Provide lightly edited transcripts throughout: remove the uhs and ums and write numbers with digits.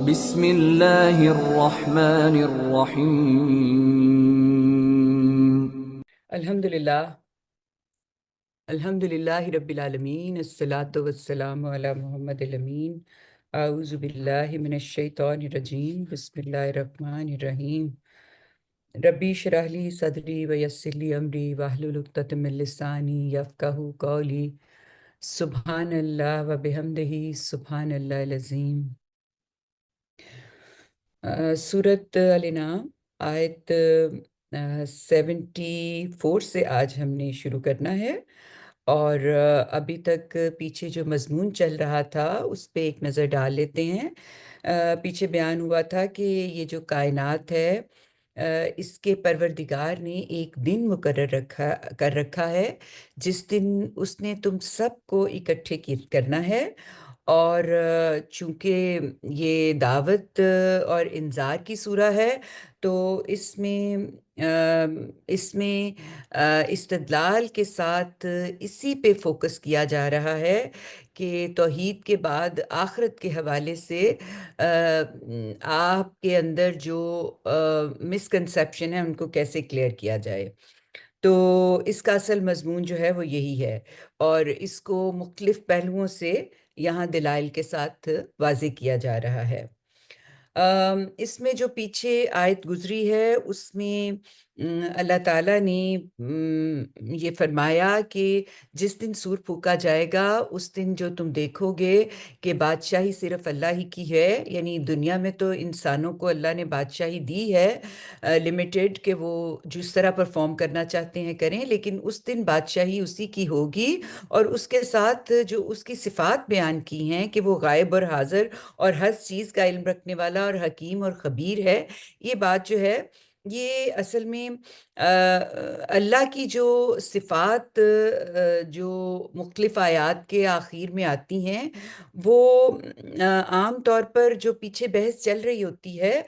بسم اللہ الرحمن الرحیم۔ الحمد للہ رب العالمین، الصلاۃ والسلام علی محمد الامین۔ اعوذ باللہ من الشیطان الرجیم، بسم اللہ الرحمن الرحیم۔ ربی اشرح لی صدری ویسر لی امری واحلل عقدۃ من لسانی یفقہوا قولی۔ سبحان اللہ وبحمدہ، سبحان اللہ العظیم۔ سورۃ الانعام آیت 74 سے آج ہم نے شروع کرنا ہے، اور ابھی تک پیچھے جو مضمون چل رہا تھا اس پہ ایک نظر ڈال لیتے ہیں۔ پیچھے بیان ہوا تھا کہ یہ جو کائنات ہے، اس کے پروردگار نے ایک دن مقرر کر رکھا ہے جس دن اس نے تم سب کو اکٹھے کرنا ہے، اور چونکہ یہ دعوت اور انذار کی سورہ ہے تو اس میں استدلال کے ساتھ اسی پہ فوکس کیا جا رہا ہے کہ توحید کے بعد آخرت کے حوالے سے آپ کے اندر جو مسکنسیپشن ہے ان کو کیسے کلیئر کیا جائے۔ تو اس کا اصل مضمون جو ہے وہ یہی ہے، اور اس کو مختلف پہلوؤں سے یہاں دلائل کے ساتھ واضح کیا جا رہا ہے۔ اس میں جو پیچھے آیت گزری ہے اس میں اللہ تعالیٰ نے یہ فرمایا کہ جس دن سور پھونکا جائے گا اس دن جو تم دیکھو گے کہ بادشاہی صرف اللہ ہی کی ہے، یعنی دنیا میں تو انسانوں کو اللہ نے بادشاہی دی ہے لمیٹڈ، کہ وہ جس طرح پرفارم کرنا چاہتے ہیں کریں، لیکن اس دن بادشاہی اسی کی ہوگی، اور اس کے ساتھ جو اس کی صفات بیان کی ہیں کہ وہ غائب اور حاضر اور ہر چیز کا علم رکھنے والا اور حکیم اور خبیر ہے۔ یہ بات جو ہے یہ اصل میں اللہ کی جو صفات جو مختلف آیات کے آخر میں آتی ہیں وہ عام طور پر جو پیچھے بحث چل رہی ہوتی ہے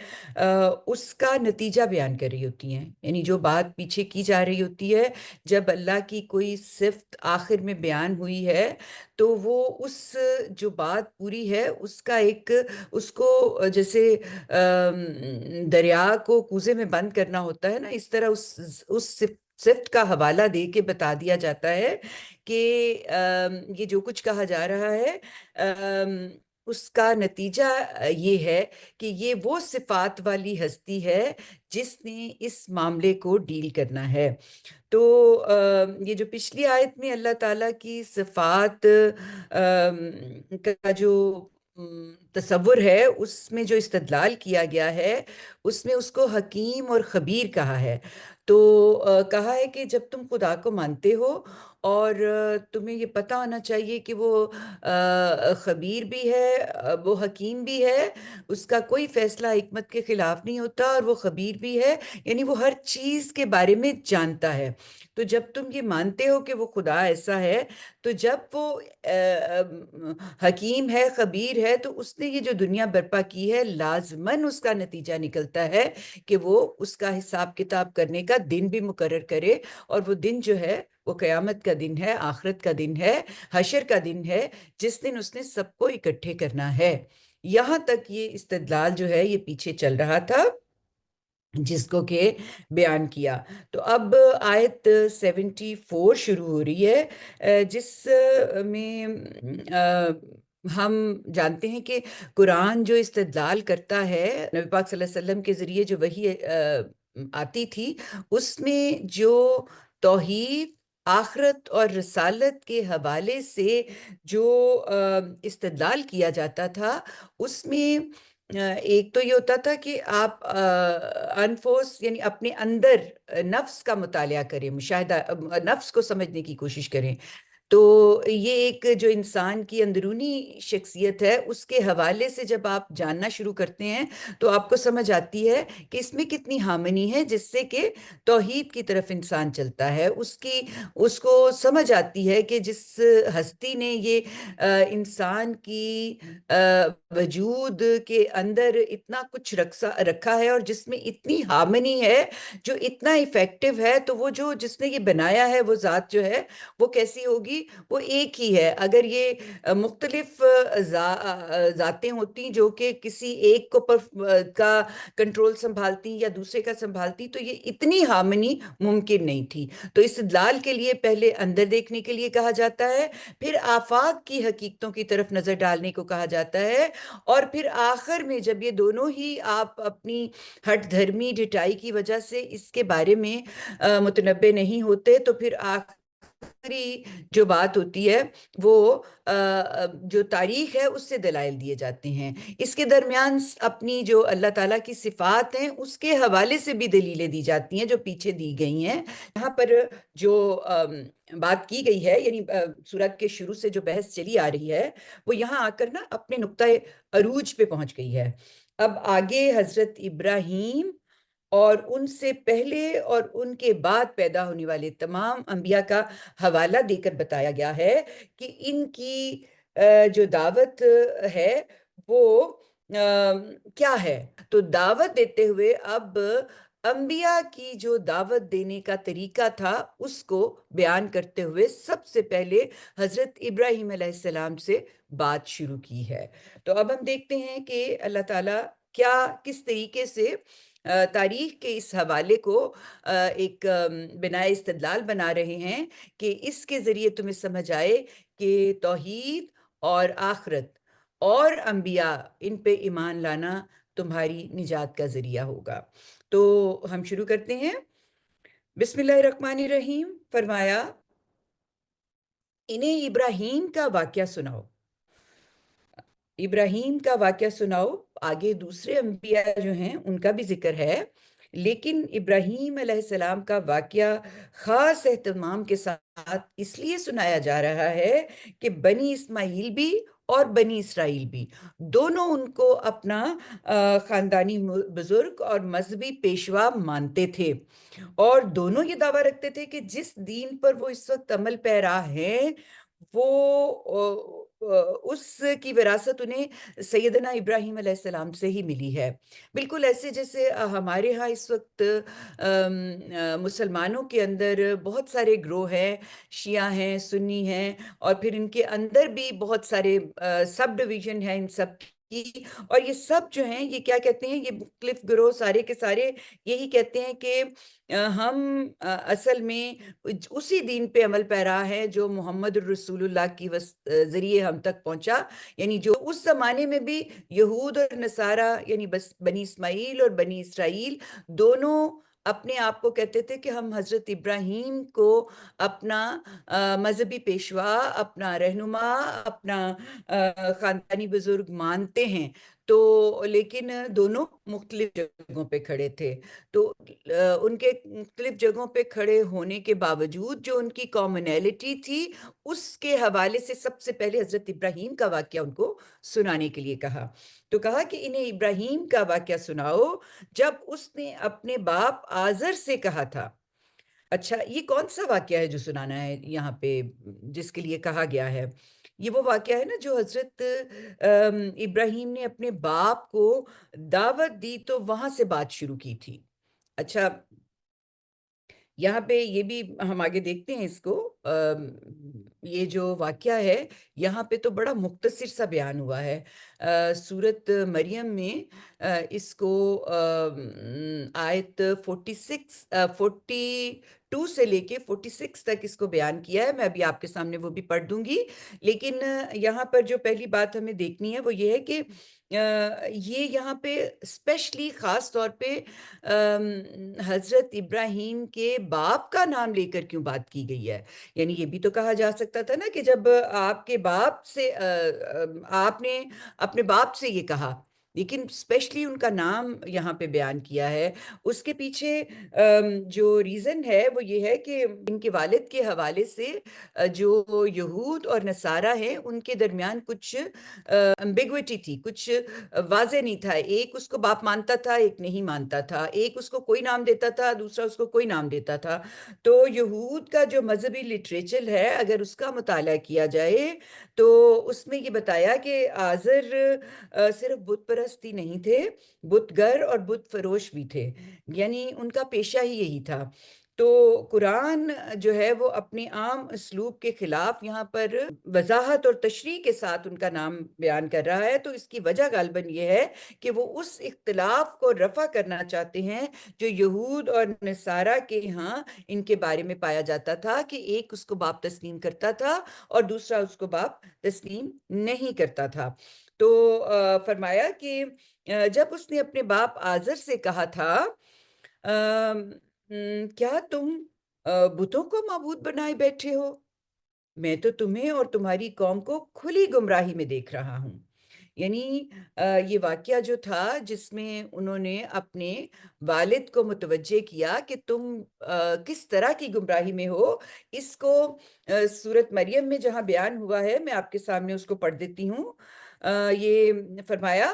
اس کا نتیجہ بیان کر رہی ہوتی ہیں، یعنی جو بات پیچھے کی جا رہی ہوتی ہے جب اللہ کی کوئی صفت آخر میں بیان ہوئی ہے تو وہ اس جو بات پوری ہے اس کا اس کو جیسے دریا کو کوزے میں بند کرنا ہوتا ہے نا، اس طرح اس صفت کا حوالہ دے کے بتا دیا جاتا ہے کہ یہ جو کچھ کہا جا رہا ہے اس کا نتیجہ یہ ہے کہ یہ وہ صفات والی ہستی ہے جس نے اس معاملے کو ڈیل کرنا ہے۔ تو یہ جو پچھلی آیت میں اللہ تعالیٰ کی صفات کا جو تصور ہے اس میں جو استدلال کیا گیا ہے اس میں اس کو حکیم اور خبیر کہا ہے۔ تو کہا ہے کہ جب تم خدا کو مانتے ہو اور تمہیں یہ پتہ ہونا چاہیے کہ وہ خبیر بھی ہے، وہ حکیم بھی ہے، اس کا کوئی فیصلہ حکمت کے خلاف نہیں ہوتا، اور وہ خبیر بھی ہے، یعنی وہ ہر چیز کے بارے میں جانتا ہے۔ تو جب تم یہ مانتے ہو کہ وہ خدا ایسا ہے تو جب وہ حکیم ہے، خبیر ہے، تو اس نے یہ جو دنیا برپا کی ہے لازماً اس کا نتیجہ نکلتا ہے کہ وہ اس کا حساب کتاب کرنے کا دن بھی مقرر کرے، اور وہ دن جو ہے وہ قیامت کا دن ہے، آخرت کا دن ہے، حشر کا دن ہے، جس دن اس نے سب کو اکٹھے کرنا ہے۔ یہاں تک یہ استدلال جو ہے یہ پیچھے چل رہا تھا جس کو کہ بیان کیا۔ تو اب آیت 74 شروع ہو رہی ہے جس میں ہم جانتے ہیں کہ قرآن جو استدلال کرتا ہے نبی پاک صلی اللہ علیہ وسلم کے ذریعے جو وحی آتی تھی اس میں جو توحید، آخرت اور رسالت کے حوالے سے جو استدلال کیا جاتا تھا اس میں ایک تو یہ ہوتا تھا کہ آپ انفس یعنی اپنے اندر نفس کا مطالعہ کریں، مشاہدہ نفس کو سمجھنے کی کوشش کریں۔ تو یہ ایک جو انسان کی اندرونی شخصیت ہے اس کے حوالے سے جب آپ جاننا شروع کرتے ہیں تو آپ کو سمجھ آتی ہے کہ اس میں کتنی ہارمنی ہے جس سے کہ توحید کی طرف انسان چلتا ہے، اس کو سمجھ آتی ہے کہ جس ہستی نے یہ انسان کی وجود کے اندر اتنا کچھ رکھا ہے اور جس میں اتنی ہارمنی ہے، جو اتنا افیکٹو ہے، تو وہ جس نے یہ بنایا ہے وہ ذات جو ہے وہ کیسی ہوگی، بھی وہ ایک ہی ہے. اگر یہ مختلف ذاتیں ہوتی جو کہ کسی ایک کو کا کنٹرول سنبھالتی یا دوسرے کا سنبھالتی تو یہ اتنی ہارمنی ممکن نہیں تھی. تو استدلال کے لیے پہلے اندر دیکھنے کے لیے کہا جاتا ہے، پھر آفاق کی حقیقتوں کی طرف نظر ڈالنے کو کہا جاتا ہے، اور پھر آخر میں جب یہ دونوں ہی آپ اپنی ہٹ دھرمی ڈٹائی کی وجہ سے اس کے بارے میں متنبع نہیں ہوتے تو پھر آخری جو بات ہوتی ہے وہ جو تاریخ ہے اس سے دلائل دیے جاتے ہیں. اس کے درمیان اپنی جو اللہ تعالیٰ کی صفات ہیں اس کے حوالے سے بھی دلیلیں دی جاتی ہیں جو پیچھے دی گئی ہیں. یہاں پر جو بات کی گئی ہے، یعنی سورت کے شروع سے جو بحث چلی آ رہی ہے وہ یہاں آ کر نا اپنے نقطۂ عروج پہ پہنچ گئی ہے. اب آگے حضرت ابراہیم اور ان سے پہلے اور ان کے بعد پیدا ہونے والے تمام انبیاء کا حوالہ دے کر بتایا گیا ہے کہ ان کی جو دعوت ہے وہ کیا ہے. تو دعوت دیتے ہوئے اب انبیاء کی جو دعوت دینے کا طریقہ تھا اس کو بیان کرتے ہوئے سب سے پہلے حضرت ابراہیم علیہ السلام سے بات شروع کی ہے. تو اب ہم دیکھتے ہیں کہ اللہ تعالیٰ کس طریقے سے تاریخ کے اس حوالے کو ایک بناء استدلال بنا رہے ہیں کہ اس کے ذریعے تمہیں سمجھ آئے کہ توحید اور آخرت اور انبیاء ان پہ ایمان لانا تمہاری نجات کا ذریعہ ہوگا. تو ہم شروع کرتے ہیں. بسم اللہ الرحمن الرحیم. فرمایا انہیں ابراہیم کا واقعہ سناؤ. ابراہیم کا واقعہ سناؤ. آگے دوسرے انبیاء جو ہیں ان کا بھی ذکر ہے، لیکن ابراہیم علیہ السلام کا واقعہ خاص اہتمام کے ساتھ اس لیے سنایا جا رہا ہے کہ بنی اسماعیل بھی اور بنی اسرائیل بھی دونوں ان کو اپنا خاندانی بزرگ اور مذہبی پیشوا مانتے تھے، اور دونوں یہ دعویٰ رکھتے تھے کہ جس دین پر وہ اس وقت عمل پیرا ہیں وہ اس کی وراثت انہیں سیدنا ابراہیم علیہ السلام سے ہی ملی ہے. بالکل ایسے جیسے ہمارے ہاں اس وقت مسلمانوں کے اندر بہت سارے گروہ ہیں، شیعہ ہیں، سنی ہیں، اور پھر ان کے اندر بھی بہت سارے سب ڈویژن ہیں ان سب کی. اور یہ سب جو ہیں یہ کیا کہتے ہیں، یہ مختلف گروہ سارے کے سارے یہی کہتے ہیں کہ ہم اصل میں اسی دین پہ عمل پیرا ہے جو محمد الرسول اللہ کی ذریعے ہم تک پہنچا. یعنی جو اس زمانے میں بھی یہود اور نصارہ یعنی بنی اسماعیل اور بنی اسرائیل دونوں اپنے آپ کو کہتے تھے کہ ہم حضرت ابراہیم کو اپنا مذہبی پیشوا، اپنا رہنما، اپنا خاندانی بزرگ مانتے ہیں. تو لیکن دونوں مختلف جگہوں پہ کھڑے تھے. تو ان کے مختلف جگہوں پہ کھڑے ہونے کے باوجود جو ان کی کامنیلٹی تھی اس کے حوالے سے سب سے پہلے حضرت ابراہیم کا واقعہ ان کو سنانے کے لیے کہا. تو کہا کہ انہیں ابراہیم کا واقعہ سناؤ جب اس نے اپنے باپ آزر سے کہا تھا. اچھا، یہ کون سا واقعہ ہے جو سنانا ہے یہاں پہ، جس کے لیے کہا گیا ہے؟ یہ وہ واقعہ ہے نا جو حضرت ابراہیم نے اپنے باپ کو دعوت دی تو وہاں سے بات شروع کی تھی. اچھا، یہاں پہ یہ بھی ہم آگے دیکھتے ہیں اس کو. یہ جو واقعہ ہے یہاں پہ تو بڑا مختصر سا بیان ہوا ہے. سورت مریم میں اس کو آیت 42 سے لے کے 46 تک اس کو بیان کیا ہے. میں ابھی آپ کے سامنے وہ بھی پڑھ دوں گی، لیکن یہاں پر جو پہلی بات ہمیں دیکھنی ہے وہ یہ ہے کہ یہ یہاں پہ اسپیشلی خاص طور پہ حضرت ابراہیم کے باپ کا نام لے کر کیوں بات کی گئی ہے. یعنی یہ بھی تو کہا جا سکتا تھا نا کہ جب آپ کے باپ سے آپ نے اپنے باپ سے یہ کہا، لیکن اسپیشلی ان کا نام یہاں پہ بیان کیا ہے. اس کے پیچھے جو ریزن ہے وہ یہ ہے کہ ان کے والد کے حوالے سے جو یہود اور نصارہ ہیں ان کے درمیان کچھ امبیگوٹی تھی، کچھ واضح نہیں تھا. ایک اس کو باپ مانتا تھا، ایک نہیں مانتا تھا. ایک اس کو کوئی نام دیتا تھا، دوسرا اس کو کوئی نام دیتا تھا. تو یہود کا جو مذہبی لٹریچر ہے اگر اس کا مطالعہ کیا جائے تو اس میں یہ بتایا کہ آزر صرف بت پرستی نہیں تھے، بت گر اور بت فروش بھی تھے. یعنی ان کا پیشہ ہی یہی تھا. تو قرآن جو ہے وہ اپنے عام اسلوب کے خلاف یہاں پر وضاحت اور تشریح کے ساتھ ان کا نام بیان کر رہا ہے، تو اس کی وجہ غالباً یہ ہے کہ وہ اس اختلاف کو رفع کرنا چاہتے ہیں جو یہود اور نصارہ کے ہاں ان کے بارے میں پایا جاتا تھا، کہ ایک اس کو باپ تسلیم کرتا تھا اور دوسرا اس کو باپ تسلیم نہیں کرتا تھا۔ تو فرمایا کہ جب اس نے اپنے باپ آزر سے کہا تھا کیا تم بتوں کو معبود بنائے بیٹھے ہو؟ میں تو تمہیں اور تمہاری قوم کو کھلی گمراہی میں دیکھ رہا ہوں۔ یعنی یہ واقعہ جو تھا جس میں انہوں نے اپنے والد کو متوجہ کیا کہ تم کس طرح کی گمراہی میں ہو، اس کو سورت مریم میں جہاں بیان ہوا ہے، میں آپ کے سامنے اس کو پڑھ دیتی ہوں۔ یہ فرمایا،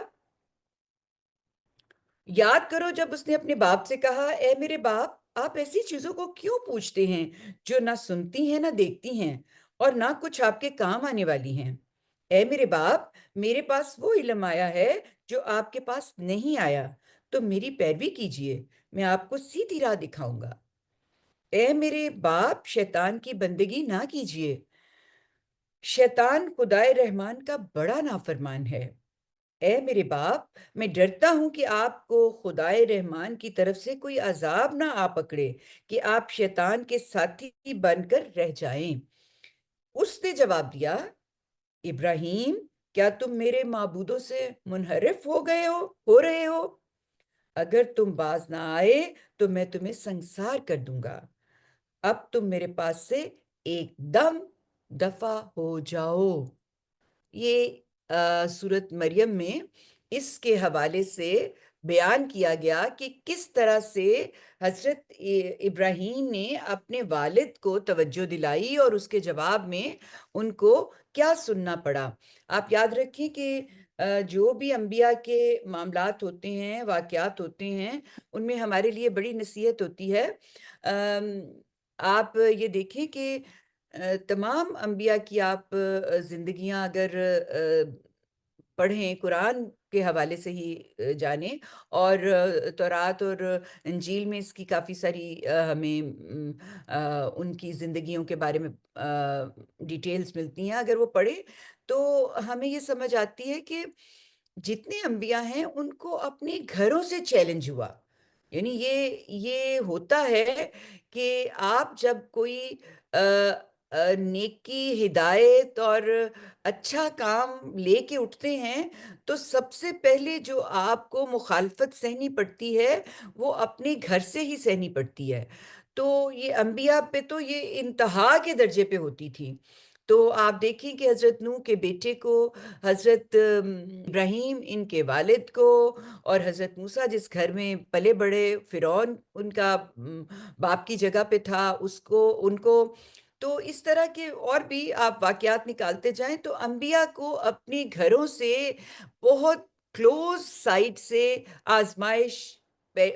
یاد کرو جب اس نے اپنے باپ سے کہا، اے میرے باپ، آپ ایسی چیزوں کو کیوں پوچھتے ہیں جو نہ سنتی ہیں نہ دیکھتی ہیں اور نہ کچھ آپ کے کام آنے والی ہیں؟ اے میرے باپ، میرے پاس وہ علم آیا ہے جو آپ کے پاس نہیں آیا، تو میری پیروی کیجئے، میں آپ کو سیدھی راہ دکھاؤں گا۔ اے میرے باپ، شیطان کی بندگی نہ کیجئے، شیطان خدائے رحمان کا بڑا نافرمان ہے۔ اے میرے باپ، میں ڈرتا ہوں کہ آپ کو خدائے رحمان کی طرف سے کوئی عذاب نہ آ پکڑے کہ آپ شیطان کے ساتھی بن کر رہ جائیں۔ اس نے جواب دیا، ابراہیم، کیا تم میرے معبودوں سے منحرف ہو رہے ہو؟ اگر تم باز نہ آئے تو میں تمہیں سنسار کر دوں گا۔ اب تم میرے پاس سے ایک دم دفع ہو جاؤ۔ یہ سورت مریم میں اس کے حوالے سے بیان کیا گیا کہ کس طرح سے حضرت ابراہیم نے اپنے والد کو توجہ دلائی اور اس کے جواب میں ان کو کیا سننا پڑا۔ آپ یاد رکھیں کہ جو بھی انبیاء کے معاملات ہوتے ہیں، واقعات ہوتے ہیں، ان میں ہمارے لیے بڑی نصیحت ہوتی ہے۔ آپ یہ دیکھیں کہ تمام انبیاء کی آپ زندگیاں اگر پڑھیں، قرآن کے حوالے سے ہی جانیں، اور تورات اور انجیل میں اس کی کافی ساری ہمیں ان کی زندگیوں کے بارے میں ڈیٹیلز ملتی ہیں۔ اگر وہ پڑھیں تو ہمیں یہ سمجھ آتی ہے کہ جتنے انبیاء ہیں ان کو اپنے گھروں سے چیلنج ہوا۔ یعنی یہ ہوتا ہے کہ آپ جب کوئی نیکی، ہدایت اور اچھا کام لے کے اٹھتے ہیں تو سب سے پہلے جو آپ کو مخالفت سہنی پڑتی ہے وہ اپنے گھر سے ہی سہنی پڑتی ہے۔ تو یہ انبیاء پہ تو یہ انتہا کے درجے پہ ہوتی تھی۔ تو آپ دیکھیں کہ حضرت نوح کے بیٹے کو، حضرت ابراہیم ان کے والد کو، اور حضرت موسیٰ جس گھر میں پلے بڑے، فرعون ان کا باپ کی جگہ پہ تھا، ان کو تو اس طرح کے اور بھی آپ واقعات نکالتے جائیں تو انبیاء کو اپنے گھروں سے بہت کلوز سائٹ سے آزمائش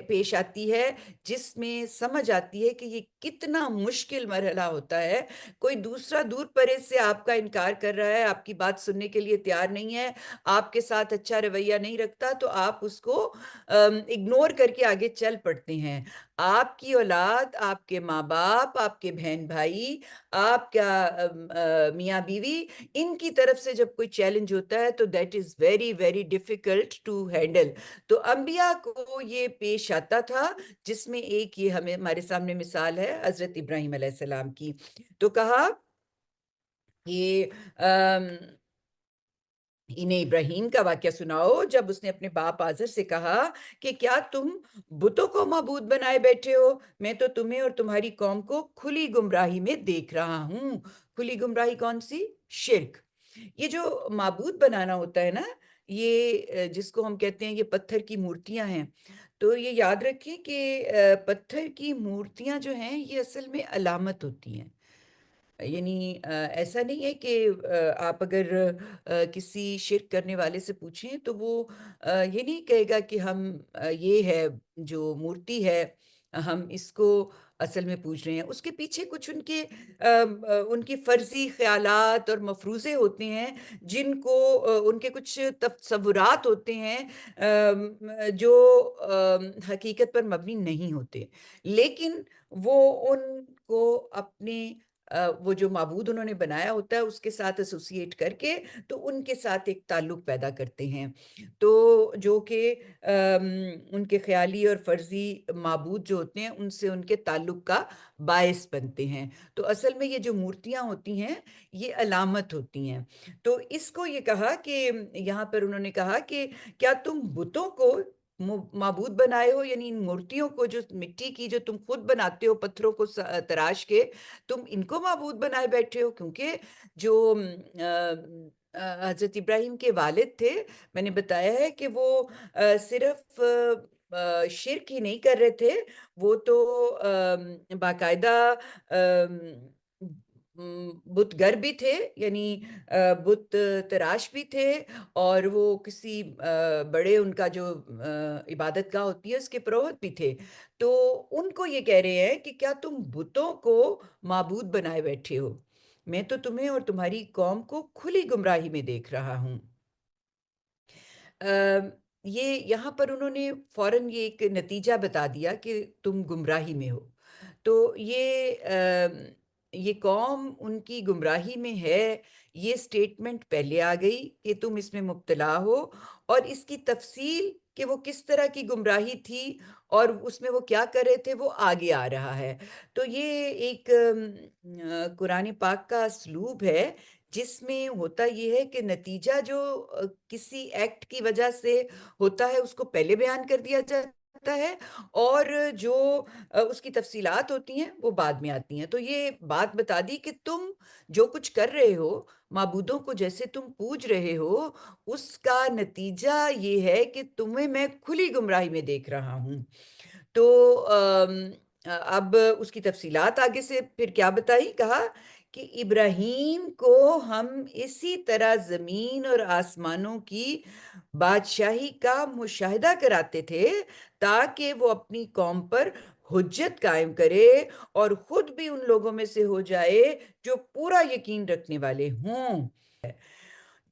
پیش آتی ہے، جس میں سمجھ آتی ہے کہ یہ کتنا مشکل مرحلہ ہوتا ہے۔ کوئی دوسرا دور پرے سے آپ کا انکار کر رہا ہے، آپ کی بات سننے کے لیے تیار نہیں ہے، آپ کے ساتھ اچھا رویہ نہیں رکھتا، تو آپ اس کو اگنور کر کے آگے چل پڑتے ہیں۔ آپ کی اولاد، آپ کے ماں باپ، آپ کے بہن بھائی، آپ کا میاں بیوی، ان کی طرف سے جب کوئی چیلنج ہوتا ہے تو that is very very difficult to handle. تو انبیاء کو یہ پیش آتا تھا، جس میں ایک یہ ہمارے سامنے مثال ہے حضرت ابراہیم علیہ السلام کی۔ تو کہا کہ انہیں ابراہیم کا واقعہ سناؤ جب اس نے اپنے باپ آزر سے کہا کہ کیا تم بتوں کو معبود بنائے بیٹھے ہو؟ میں تو تمہیں اور تمہاری قوم کو کھلی گمراہی میں دیکھ رہا ہوں۔ کھلی گمراہی کون سی؟ شرک۔ یہ جو معبود بنانا ہوتا ہے نا، یہ جس کو ہم کہتے ہیں یہ پتھر کی مورتیاں ہیں، تو یہ یاد رکھیں کہ پتھر کی مورتیاں جو ہیں یہ اصل میں علامت ہوتی ہیں۔ یعنی ایسا نہیں ہے کہ آپ اگر کسی شرک کرنے والے سے پوچھیں تو وہ یہ نہیں کہے گا کہ ہم یہ ہے جو مورتی ہے ہم اس کو اصل میں پوچھ رہے ہیں، اس کے پیچھے کچھ ان کی فرضی خیالات اور مفروضے ہوتے ہیں، جن کو ان کے کچھ تصورات ہوتے ہیں جو حقیقت پر مبنی نہیں ہوتے، لیکن وہ ان کو اپنے وہ جو معبود انہوں نے بنایا ہوتا ہے اس کے ساتھ ایسوسیٹ کر کے تو ان کے ساتھ ایک تعلق پیدا کرتے ہیں، تو جو کہ ان کے خیالی اور فرضی معبود جو ہوتے ہیں ان سے ان کے تعلق کا باعث بنتے ہیں۔ تو اصل میں یہ جو مورتیاں ہوتی ہیں یہ علامت ہوتی ہیں۔ تو اس کو یہ کہا کہ یہاں پر انہوں نے کہا کہ کیا تم بتوں کو معبود بنائے ہو، یعنی ان مورتیوں کو جو مٹی کی جو تم خود بناتے ہو پتھروں کو تراش کے، تم ان کو معبود بنائے بیٹھے ہو، کیونکہ جو حضرت ابراہیم کے والد تھے، میں نے بتایا ہے کہ وہ صرف شرک ہی نہیں کر رہے تھے، وہ تو باقاعدہ بت گر بھی تھے، یعنی بت تراش بھی تھے، اور وہ کسی بڑے ان کا جو عبادت گاہ ہوتی ہے اس کے پروہت بھی تھے۔ تو ان کو یہ کہہ رہے ہیں کہ کیا تم بتوں کو معبود بنائے بیٹھے ہو؟ میں تو تمہیں اور تمہاری قوم کو کھلی گمراہی میں دیکھ رہا ہوں۔ یہ یہاں پر انہوں نے فوراً یہ ایک نتیجہ بتا دیا کہ تم گمراہی میں ہو۔ تو یہ قوم ان کی گمراہی میں ہے، یہ سٹیٹمنٹ پہلے آ گئی کہ تم اس میں مبتلا ہو، اور اس کی تفصیل کہ وہ کس طرح کی گمراہی تھی اور اس میں وہ کیا کر رہے تھے وہ آگے آ رہا ہے۔ تو یہ ایک قرآن پاک کا اسلوب ہے جس میں ہوتا یہ ہے کہ نتیجہ جو کسی ایکٹ کی وجہ سے ہوتا ہے اس کو پہلے بیان کر دیا جاتا ہے، اور جو اس کی تفصیلات ہوتی ہیں وہ بعد میں آتی ہیں۔ تو یہ بات بتا دی کہ تم جو کچھ کر رہے ہو، معبودوں کو جیسے تم پوج رہے ہو، اس کا نتیجہ یہ ہے کہ تمہیں میں کھلی گمراہی میں دیکھ رہا ہوں۔ تو اب اس کی تفصیلات آگے سے پھر کیا بتائی، کہا کہ ابراہیم کو ہم اسی طرح زمین اور آسمانوں کی بادشاہی کا مشاہدہ کراتے تھے تاکہ وہ اپنی قوم پر حجت قائم کرے اور خود بھی ان لوگوں میں سے ہو جائے جو پورا یقین رکھنے والے ہوں۔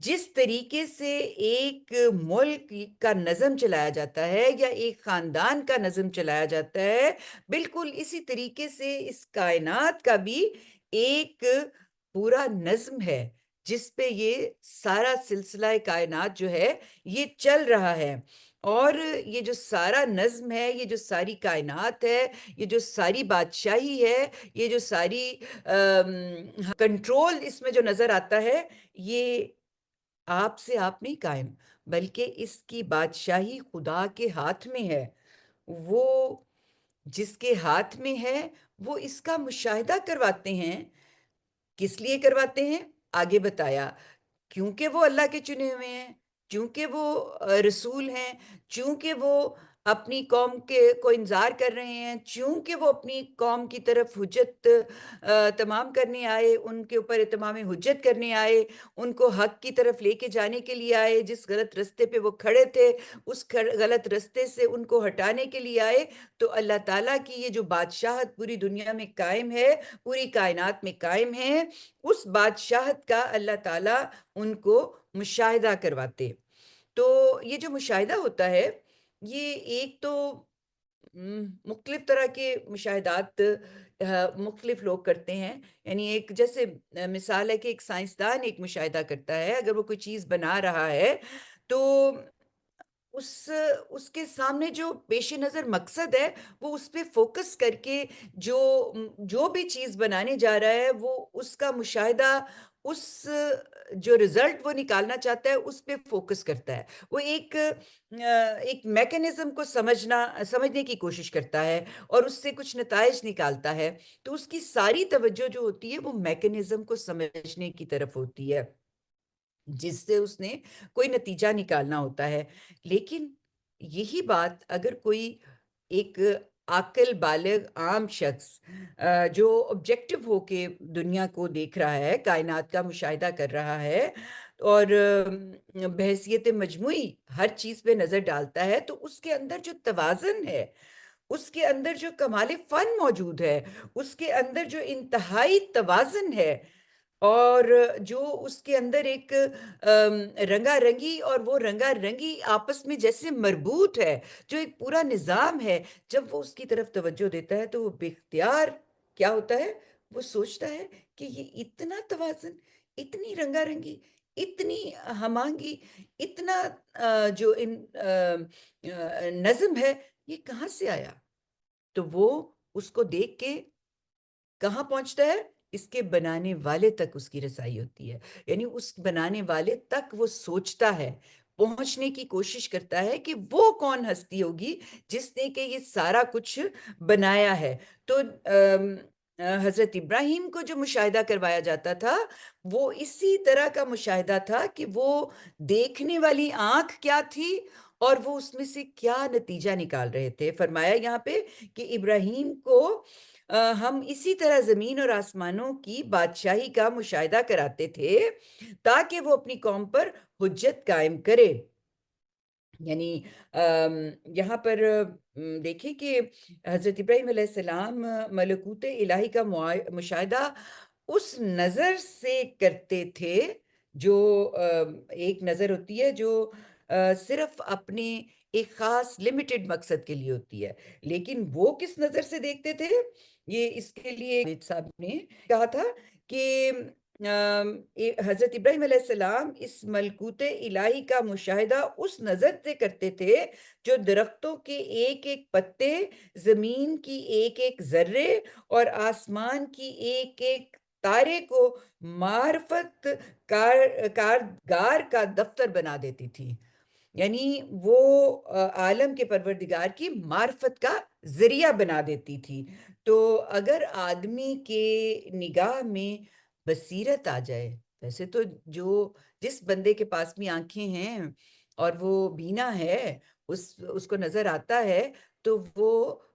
جس طریقے سے ایک ملک کا نظم چلایا جاتا ہے یا ایک خاندان کا نظم چلایا جاتا ہے، بالکل اسی طریقے سے اس کائنات کا بھی ایک پورا نظم ہے جس پہ یہ سارا سلسلہ کائنات جو ہے یہ چل رہا ہے۔ اور یہ جو سارا نظم ہے، یہ جو ساری کائنات ہے، یہ جو ساری بادشاہی ہے، یہ جو ساری کنٹرول اس میں جو نظر آتا ہے، یہ آپ سے آپ نہیں قائم، بلکہ اس کی بادشاہی خدا کے ہاتھ میں ہے۔ وہ جس کے ہاتھ میں ہے وہ اس کا مشاہدہ کرواتے ہیں۔ کس لیے کرواتے ہیں؟ آگے بتایا، کیونکہ وہ اللہ کے چنے ہوئے ہیں، چونکہ وہ رسول ہیں، چونکہ وہ اپنی قوم کو انذار کر رہے ہیں، چونکہ وہ اپنی قوم کی طرف حجت تمام کرنے آئے، ان کے اوپر اتمام حجت کرنے آئے، ان کو حق کی طرف لے کے جانے کے لیے آئے، جس غلط رستے پہ وہ کھڑے تھے اس غلط رستے سے ان کو ہٹانے کے لیے آئے۔ تو اللہ تعالیٰ کی یہ جو بادشاہت پوری دنیا میں قائم ہے، پوری کائنات میں قائم ہے، اس بادشاہت کا اللہ تعالیٰ ان کو مشاہدہ کرواتے۔ تو یہ جو مشاہدہ ہوتا ہے یہ ایک تو مختلف طرح کے مشاہدات مختلف لوگ کرتے ہیں، یعنی ایک جیسے مثال ہے کہ ایک سائنسدان ایک مشاہدہ کرتا ہے، اگر وہ کوئی چیز بنا رہا ہے تو اس کے سامنے جو پیش نظر مقصد ہے وہ اس پہ فوکس کر کے جو بھی چیز بنانے جا رہا ہے وہ اس کا مشاہدہ، اس جو رزلٹ وہ نکالنا چاہتا ہے اس پہ فوکس کرتا ہے۔ وہ ایک میکانزم کو سمجھنے کی کوشش کرتا ہے اور اس سے کچھ نتائج نکالتا ہے، تو اس کی ساری توجہ جو ہوتی ہے وہ میکانزم کو سمجھنے کی طرف ہوتی ہے جس سے اس نے کوئی نتیجہ نکالنا ہوتا ہے۔ لیکن یہی بات اگر کوئی ایک عاقل بالغ عام شخص جو آبجیکٹو ہو کے دنیا کو دیکھ رہا ہے، کائنات کا مشاہدہ کر رہا ہے اور بحیثیت مجموعی ہر چیز پہ نظر ڈالتا ہے، تو اس کے اندر جو توازن ہے اس کے اندر جو کمال فن موجود ہے، اس کے اندر جو انتہائی توازن ہے، اور جو اس کے اندر ایک رنگا رنگی، اور وہ رنگا رنگی آپس میں جیسے مربوط ہے، جو ایک پورا نظام ہے، جب وہ اس کی طرف توجہ دیتا ہے تو وہ بے اختیار کیا ہوتا ہے، وہ سوچتا ہے کہ یہ اتنا توازن، اتنی رنگا رنگی، اتنی ہمانگی، اتنا جو نظم ہے، یہ کہاں سے آیا؟ تو وہ اس کو دیکھ کے کہاں پہنچتا ہے؟ اس کے بنانے والے تک اس کی رسائی ہوتی ہے، یعنی اس بنانے والے تک وہ سوچتا ہے، پہنچنے کی کوشش کرتا ہے کہ وہ کون ہستی ہوگی جس نے کہ یہ سارا کچھ بنایا ہے۔ تو حضرت ابراہیم کو جو مشاہدہ کروایا جاتا تھا، وہ اسی طرح کا مشاہدہ تھا کہ وہ دیکھنے والی آنکھ کیا تھی اور وہ اس میں سے کیا نتیجہ نکال رہے تھے۔ فرمایا یہاں پہ کہ ابراہیم کو ہم اسی طرح زمین اور آسمانوں کی بادشاہی کا مشاہدہ کراتے تھے تاکہ وہ اپنی قوم پر حجت قائم کرے۔ یعنی یہاں پر دیکھیں کہ حضرت ابراہیم علیہ السلام ملکوت الہی کا مشاہدہ اس نظر سے کرتے تھے، جو ایک نظر ہوتی ہے جو صرف اپنے ایک خاص لمیٹڈ مقصد کے لیے ہوتی ہے، لیکن وہ کس نظر سے دیکھتے تھے؟ یہ اس کے لیے صاحب نے کہا تھا کہ حضرت ابراہیم علیہ السلام اس ملکوت الہی کا مشاہدہ اس نظر سے کرتے تھے جو درختوں کے ایک ایک پتے، زمین کی ایک ایک ذرے اور آسمان کی ایک ایک تارے کو معرفت کارگار کا دفتر بنا دیتی تھی۔ یعنی وہ عالم کے پروردگار کی معرفت کا ذریعہ بنا دیتی تھی۔ تو اگر آدمی کے نگاہ میں بصیرت آ جائے، ویسے تو جس بندے کے پاس میں آنکھیں ہیں اور وہ بینا ہے، اس کو نظر آتا ہے تو وہ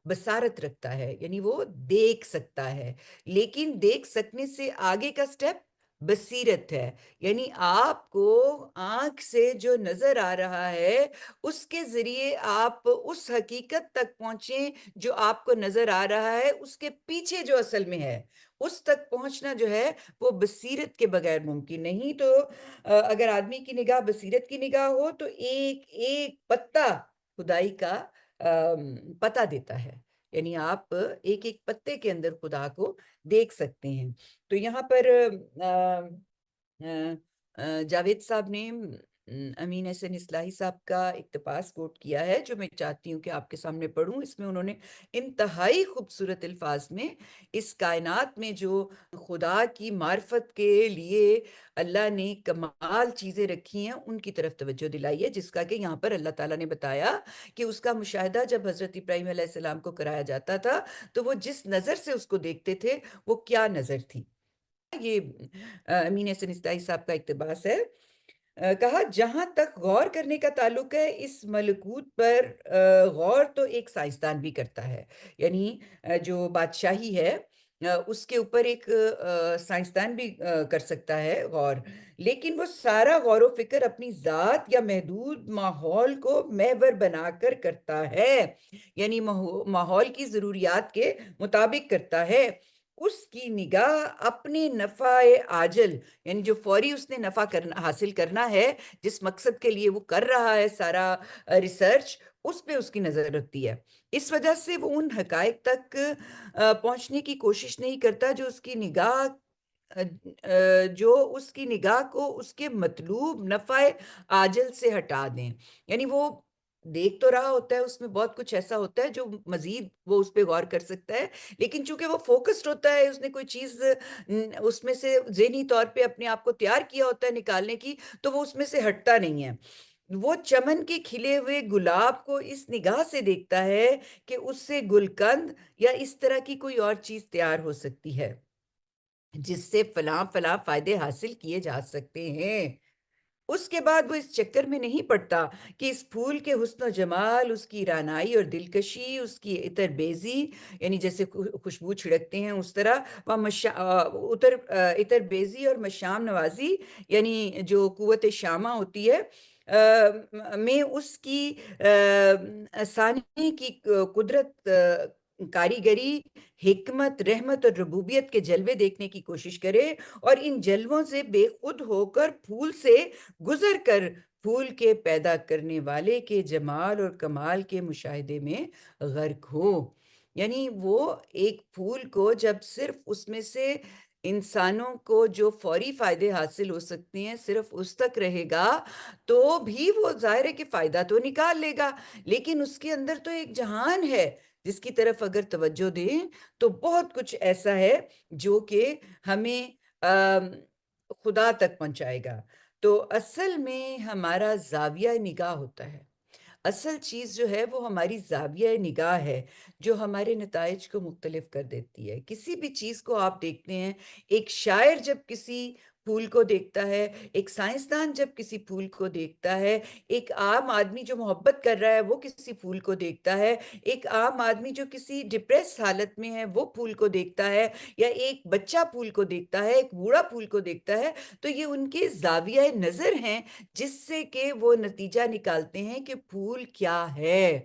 بصارت رکھتا ہے، یعنی وہ دیکھ سکتا ہے، لیکن دیکھ سکنے سے آگے کا سٹیپ بصیرت ہے۔ یعنی آپ کو آنکھ سے جو نظر آ رہا ہے اس کے ذریعے آپ اس حقیقت تک پہنچیں جو آپ کو نظر آ رہا ہے، اس کے پیچھے جو اصل میں ہے اس تک پہنچنا جو ہے وہ بصیرت کے بغیر ممکن نہیں۔ تو اگر آدمی کی نگاہ بصیرت کی نگاہ ہو تو ایک ایک پتا خدائی کا پتہ دیتا ہے، یعنی آپ ایک ایک پتے کے اندر خدا کو دیکھ سکتے ہیں۔ تو یہاں پر جاوید صاحب نے امین احسن اصلاحی صاحب کا اقتباس کوٹ کیا ہے، جو میں چاہتی ہوں کہ آپ کے سامنے پڑھوں۔ اس میں انہوں نے انتہائی خوبصورت الفاظ میں اس کائنات میں جو خدا کی معرفت کے لیے اللہ نے کمال چیزیں رکھی ہیں ان کی طرف توجہ دلائی ہے، جس کا کہ یہاں پر اللہ تعالیٰ نے بتایا کہ اس کا مشاہدہ جب حضرت ابراہیم علیہ السلام کو کرایا جاتا تھا تو وہ جس نظر سے اس کو دیکھتے تھے وہ کیا نظر تھی۔ یہ امین احسن اصلاحی صاحب کا اقتباس ہے۔ کہا جہاں تک غور کرنے کا تعلق ہے، اس ملکوت پر غور تو ایک سائنسدان بھی کرتا ہے، یعنی جو بادشاہی ہے اس کے اوپر ایک سائنسدان بھی کر سکتا ہے غور، لیکن وہ سارا غور و فکر اپنی ذات یا محدود ماحول کو محور بنا کر کرتا ہے، یعنی ماحول کی ضروریات کے مطابق کرتا ہے۔ اس کی نگاہ اپنے نفع عاجل، یعنی جو فوری اس نے نفع حاصل کرنا ہے، جس مقصد کے لیے وہ کر رہا ہے سارا ریسرچ، اس پہ اس کی نظر رکھتی ہے۔ اس وجہ سے وہ ان حقائق تک پہنچنے کی کوشش نہیں کرتا جو اس کی نگاہ کو اس کے مطلوب نفع عاجل سے ہٹا دیں۔ یعنی وہ دیکھ تو رہا ہوتا ہے، اس میں بہت کچھ ایسا ہوتا ہے جو مزید وہ اس پہ غور کر سکتا ہے، لیکن چونکہ وہ فوکسڈ ہوتا ہے، اس نے کوئی چیز اس میں سے ذہنی طور پہ اپنے آپ کو تیار کیا ہوتا ہے نکالنے کی، تو وہ اس میں سے ہٹتا نہیں ہے۔ وہ چمن کے کھلے ہوئے گلاب کو اس نگاہ سے دیکھتا ہے کہ اس سے گلقند یا اس طرح کی کوئی اور چیز تیار ہو سکتی ہے جس سے فلاں فلاں فائدے حاصل کیے جا سکتے ہیں۔ اس کے بعد وہ اس چکر میں نہیں پڑتا کہ اس پھول کے حسن و جمال، اس کی رانائی اور دلکشی، اس کی عطر بیزی، یعنی جیسے خوشبو چھڑکتے ہیں اس طرح، عطر بیزی اور مشام نوازی، یعنی جو قوت شامہ ہوتی ہے، میں اس کی ثانی کی قدرت، کاریگری، حکمت، رحمت اور ربوبیت کے جلوے دیکھنے کی کوشش کرے، اور ان جلووں سے بے خود ہو کر پھول سے گزر کر پھول کے پیدا کرنے والے کے جمال اور کمال کے مشاہدے میں غرق ہو۔ یعنی وہ ایک پھول کو جب صرف اس میں سے انسانوں کو جو فوری فائدے حاصل ہو سکتے ہیں صرف اس تک رہے گا، تو بھی وہ ظاہر ہے کہ فائدہ تو نکال لے گا، لیکن اس کے اندر تو ایک جہان ہے جس کی طرف اگر توجہ دیں تو بہت کچھ ایسا ہے جو کہ ہمیں خدا تک پہنچائے گا۔ تو اصل میں ہمارا زاویہ نگاہ ہوتا ہے، اصل چیز جو ہے وہ ہماری زاویہ نگاہ ہے جو ہمارے نتائج کو مختلف کر دیتی ہے۔ کسی بھی چیز کو آپ دیکھتے ہیں، ایک شاعر جب کسی پھول کو دیکھتا ہے، ایک سائنسدان جب کسی پھول کو دیکھتا ہے، ایک عام آدمی جو محبت کر رہا ہے وہ کسی پھول کو دیکھتا ہے، ایک عام آدمی جو کسی ڈپریس حالت میں ہے وہ پھول کو دیکھتا ہے، یا ایک بچہ پھول کو دیکھتا ہے، ایک بوڑھا پھول کو دیکھتا ہے، تو یہ ان کے زاویہ نظر ہیں جس سے کہ وہ نتیجہ نکالتے ہیں کہ پھول کیا ہے۔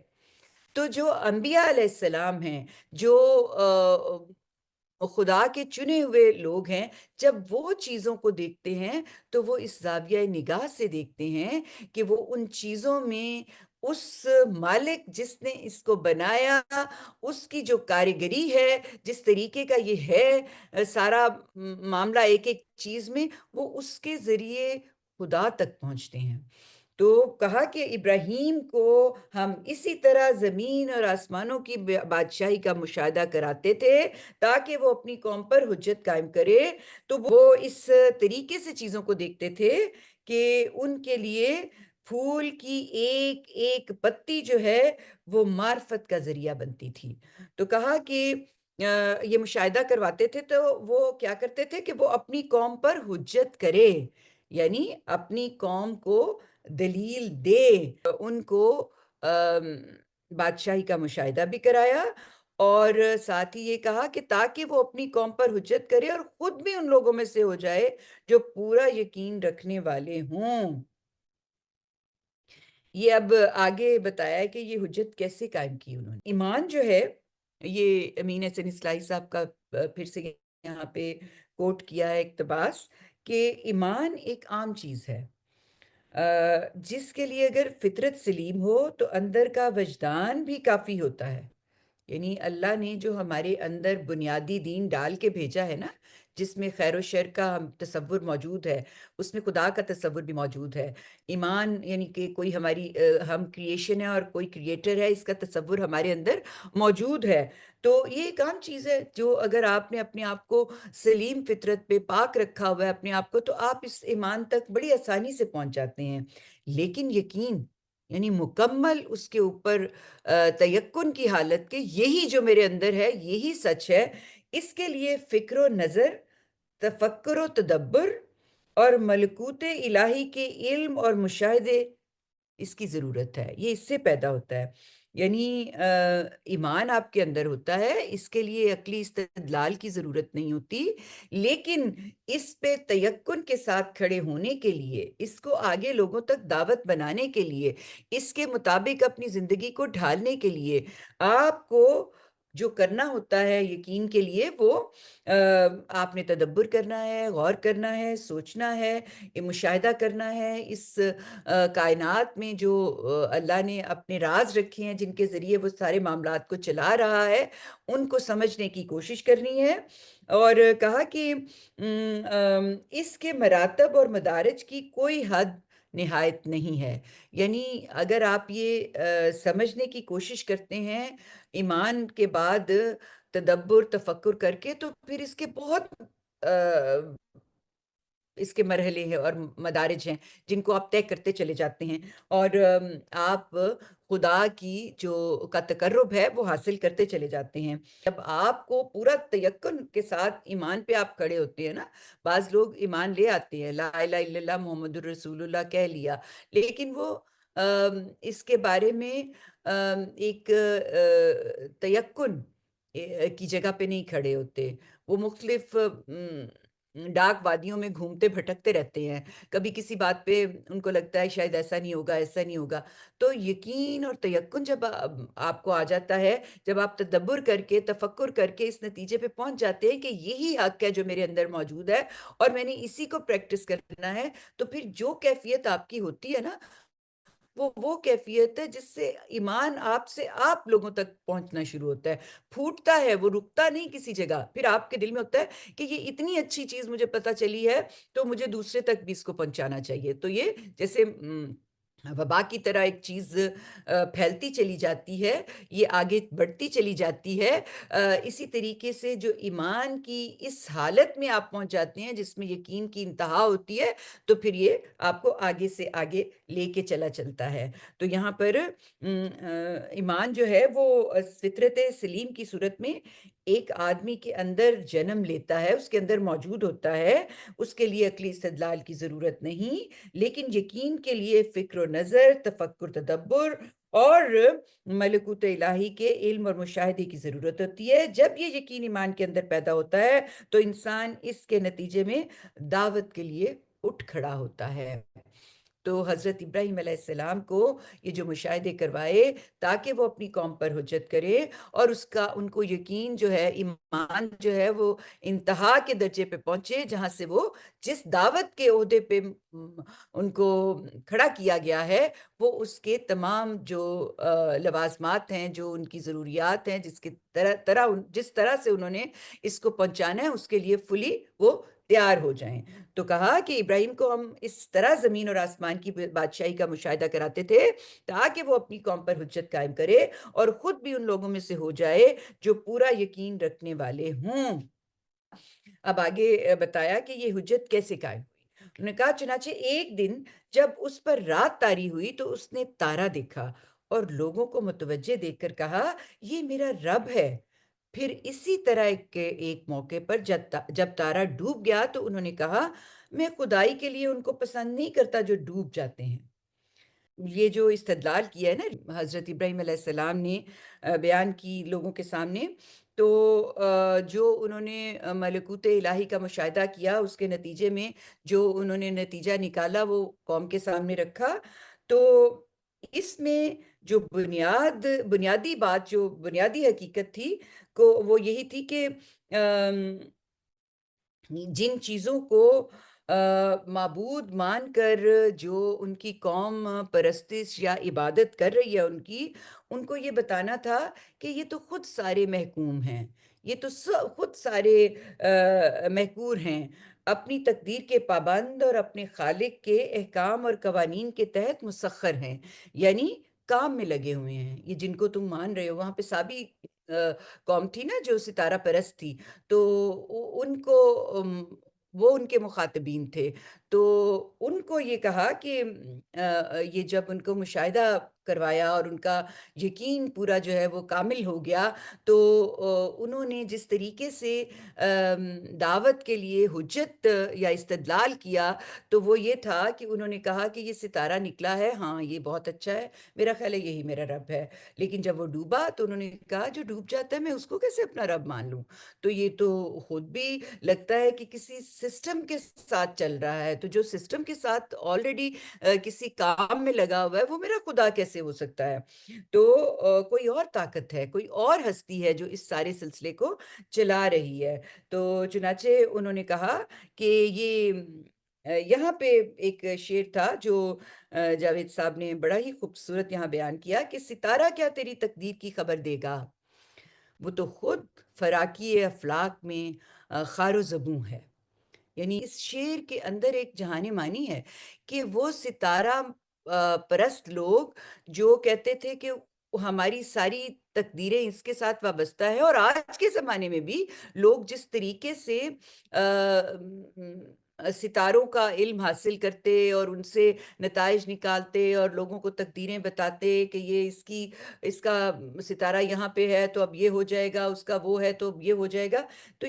تو جو انبیاء علیہ السلام ہیں، جو خدا کے چنے ہوئے لوگ ہیں، جب وہ چیزوں کو دیکھتے ہیں تو وہ اس زاویہ نگاہ سے دیکھتے ہیں کہ وہ ان چیزوں میں اس مالک جس نے اس کو بنایا، اس کی جو کاریگری ہے، جس طریقے کا یہ ہے سارا معاملہ ایک ایک چیز میں، وہ اس کے ذریعے خدا تک پہنچتے ہیں۔ تو کہا کہ ابراہیم کو ہم اسی طرح زمین اور آسمانوں کی بادشاہی کا مشاہدہ کراتے تھے تاکہ وہ اپنی قوم پر حجت قائم کرے۔ تو وہ اس طریقے سے چیزوں کو دیکھتے تھے کہ ان کے لیے پھول کی ایک ایک پتی جو ہے وہ معرفت کا ذریعہ بنتی تھی۔ تو کہا کہ یہ مشاہدہ کرواتے تھے تو وہ کیا کرتے تھے کہ وہ اپنی قوم پر حجت کرے، یعنی اپنی قوم کو دلیل دے، ان کو بادشاہی کا مشاہدہ بھی کرایا، اور ساتھ ہی یہ کہا کہ تاکہ وہ اپنی قوم پر حجت کرے اور خود بھی ان لوگوں میں سے ہو جائے جو پورا یقین رکھنے والے ہوں۔ یہ اب آگے بتایا ہے کہ یہ حجت کیسے قائم کی انہوں نے۔ ایمان جو ہے، یہ امین حسن اصلاحی صاحب کا پھر سے یہاں پہ کوٹ کیا ہے اقتباس، کہ ایمان ایک عام چیز ہے جس کے لیے اگر فطرت سلیم ہو تو اندر کا وجدان بھی کافی ہوتا ہے۔ یعنی اللہ نے جو ہمارے اندر بنیادی دین ڈال کے بھیجا ہے نا، جس میں خیر و شر کا تصور موجود ہے، اس میں خدا کا تصور بھی موجود ہے۔ ایمان یعنی کہ کوئی ہماری ہم کریشن ہے اور کوئی کریٹر ہے، اس کا تصور ہمارے اندر موجود ہے۔ تو یہ ایک عام چیز ہے جو اگر آپ نے اپنے آپ کو سلیم فطرت پہ پاک رکھا ہوا ہے اپنے آپ کو، تو آپ اس ایمان تک بڑی آسانی سے پہنچ جاتے ہیں۔ لیکن یقین یعنی مکمل اس کے اوپر تیقن کی حالت کہ یہی جو میرے اندر ہے یہی سچ ہے، اس کے لیے فکر و نظر، تفکر و تدبر اور ملکوت الہی کے علم اور مشاہدے اس کی ضرورت ہے، یہ اس سے پیدا ہوتا ہے۔ یعنی ایمان آپ کے اندر ہوتا ہے، اس کے لیے عقلی استدلال کی ضرورت نہیں ہوتی، لیکن اس پہ تیقن کے ساتھ کھڑے ہونے کے لیے، اس کو آگے لوگوں تک دعوت بنانے کے لیے، اس کے مطابق اپنی زندگی کو ڈھالنے کے لیے آپ کو جو کرنا ہوتا ہے یقین کے لیے، وہ آپ نے تدبر کرنا ہے، غور کرنا ہے، سوچنا ہے، یہ مشاہدہ کرنا ہے اس کائنات میں جو اللہ نے اپنے راز رکھے ہیں، جن کے ذریعے وہ سارے معاملات کو چلا رہا ہے، ان کو سمجھنے کی کوشش کرنی ہے۔ اور کہا کہ اس کے مراتب اور مدارج کی کوئی حد نہایت نہیں ہے۔ یعنی اگر آپ یہ سمجھنے کی کوشش کرتے ہیں ایمان کے بعد تدبر تفکر کر کے، تو پھر اس کے بہت اس کے مرحلے ہیں اور مدارج ہیں جن کو آپ طے کرتے چلے جاتے ہیں، اور آپ خدا کی جو کا تقرب ہے وہ حاصل کرتے چلے جاتے ہیں۔ جب آپ کو پورا تیقن کے ساتھ ایمان پہ آپ کھڑے ہوتے ہیں نا، بعض لوگ ایمان لے آتے ہیں، لا الہ الا اللہ محمد الرسول اللہ کہہ لیا، لیکن وہ اس کے بارے میں ایک تیقن کی جگہ پہ نہیں کھڑے ہوتے۔ وہ مختلف ڈارک وادیوں میں گھومتے بھٹکتے رہتے ہیں، کبھی کسی بات پہ ان کو لگتا ہے شاید ایسا نہیں ہوگا، ایسا نہیں ہوگا۔ تو یقین اور تیقن جب آپ کو آ جاتا ہے، جب آپ تدبر کر کے، تفکر کر کے اس نتیجے پہ پہنچ جاتے ہیں کہ یہی حق ہے جو میرے اندر موجود ہے اور میں نے اسی کو پریکٹس کرنا ہے، تو پھر جو کیفیت آپ کی ہوتی ہے نا، وہ کیفیت ہے جس سے ایمان آپ سے آپ لوگوں تک پہنچنا شروع ہوتا ہے، پھوٹتا ہے، وہ رکتا نہیں کسی جگہ۔ پھر آپ کے دل میں ہوتا ہے کہ یہ اتنی اچھی چیز مجھے پتا چلی ہے تو مجھے دوسرے تک بھی اس کو پہنچانا چاہیے۔ تو یہ جیسے وبا کی طرح ایک چیز پھیلتی چلی جاتی ہے، یہ آگے بڑھتی چلی جاتی ہے، اسی طریقے سے جو ایمان کی اس حالت میں آپ پہنچ جاتے ہیں جس میں یقین کی انتہا ہوتی ہے، تو پھر یہ آپ کو آگے سے آگے لے کے چلتا ہے۔ تو یہاں پر ایمان جو ہے وہ فطرت سلیم کی صورت میں ایک آدمی کے اندر جنم لیتا ہے، اس کے اندر موجود ہوتا ہے، اس کے لیے عقلی استدلال کی ضرورت نہیں، لیکن یقین کے لیے فکر و نظر، تفکر، تدبر اور ملکوت الہی کے علم اور مشاہدے کی ضرورت ہوتی ہے۔ جب یہ یقین ایمان کے اندر پیدا ہوتا ہے تو انسان اس کے نتیجے میں دعوت کے لیے اٹھ کھڑا ہوتا ہے۔ تو حضرت ابراہیم علیہ السلام کو یہ جو مشاہدے کروائے تاکہ وہ اپنی قوم پر حجت کرے، اور ان کو یقین جو ہے، ایمان جو ہے، وہ انتہا کے درجے پہ پہنچے جہاں سے وہ جس دعوت کے عہدے پہ ان کو کھڑا کیا گیا ہے، وہ اس کے تمام جو لوازمات ہیں، جو ان کی ضروریات ہیں، جس طرح سے انہوں نے اس کو پہنچانا ہے، اس کے لیے فلی وہ تیار ہو جائیں۔ تو کہا کہ ابراہیم کو ہم اس طرح زمین اور آسمان کی بادشاہی کا مشاہدہ کراتے تھے تاکہ وہ اپنی قوم پر حجت قائم کرے اور خود بھی ان لوگوں میں سے ہو جائے جو پورا یقین رکھنے والے ہوں۔ اب آگے بتایا کہ یہ حجت کیسے قائم ہوئی۔ انہوں نے کہا چنانچہ ایک دن جب اس پر رات طاری ہوئی تو اس نے تارا دیکھا اور لوگوں کو متوجہ دیکھ کر کہا یہ میرا رب ہے۔ پھر اسی طرح ایک موقع پر جب تارا ڈوب گیا تو انہوں نے کہا میں خدائی کے لیے ان کو پسند نہیں کرتا جو ڈوب جاتے ہیں۔ یہ جو استدلال کیا ہے نا حضرت ابراہیم علیہ السلام نے بیان کی لوگوں کے سامنے، تو جو انہوں نے ملکوت الہی کا مشاہدہ کیا، اس کے نتیجے میں جو انہوں نے نتیجہ نکالا وہ قوم کے سامنے رکھا۔ تو اس میں جو بنیادی بات، جو بنیادی حقیقت تھی وہ یہی تھی کہ جن چیزوں کو معبود مان کر جو ان کی قوم پرستش یا عبادت کر رہی ہے ان کو یہ بتانا تھا کہ یہ تو خود سارے محکوم ہیں، یہ تو خود سارے محکور ہیں، اپنی تقدیر کے پابند اور اپنے خالق کے احکام اور قوانین کے تحت مسخر ہیں، یعنی کام میں لگے ہوئے ہیں۔ یہ جن کو تم مان رہے ہو، وہاں پہ سابی قوم تھی نا جو ستارہ پرست تھی، تو ان کو وہ ان کے مخاطبین تھے۔ تو ان کو یہ کہا کہ یہ جب ان کو مشاہدہ کروایا اور ان کا یقین پورا جو ہے وہ کامل ہو گیا، تو انہوں نے جس طریقے سے دعوت کے لیے حجت یا استدلال کیا تو وہ یہ تھا کہ انہوں نے کہا کہ یہ ستارہ نکلا ہے، ہاں یہ بہت اچھا ہے، میرا خیال ہے یہی میرا رب ہے۔ لیکن جب وہ ڈوبا تو انہوں نے کہا جو ڈوب جاتا ہے میں اس کو کیسے اپنا رب مان لوں؟ تو یہ تو خود بھی لگتا ہے کہ کسی سسٹم کے ساتھ چل رہا ہے، تو جو سسٹم کے ساتھ آلریڈی کسی کام میں لگا ہوا ہے وہ میرا خدا کیسے ہو سکتا ہے؟ تو کوئی اور طاقت ہے، کوئی اور ہستی ہے جو اس سارے سلسلے کو چلا رہی ہے۔ تو چنانچہ انہوں نے کہا کہ یہ یہاں پہ ایک شعر تھا جو جاوید صاحب نے بڑا ہی خوبصورت یہاں بیان کیا کہ ستارہ کیا تیری تقدیر کی خبر دے گا، وہ تو خود فراقی افلاک میں خار و زبوں ہے۔ یعنی اس شعر کے اندر ایک جہان معنی ہے کہ وہ ستارہ پرست لوگ جو کہتے تھے کہ ہماری ساری تقدیریں اس کے ساتھ وابستہ ہے، اور آج کے زمانے میں بھی لوگ جس طریقے سے ستاروں کا علم حاصل کرتے اور ان سے نتائج نکالتے اور لوگوں کو تقدیریں بتاتے کہ یہ اس کا ستارہ یہاں پہ ہے تو اب یہ ہو جائے گا، اس کا وہ ہے تو اب یہ ہو جائے گا، تو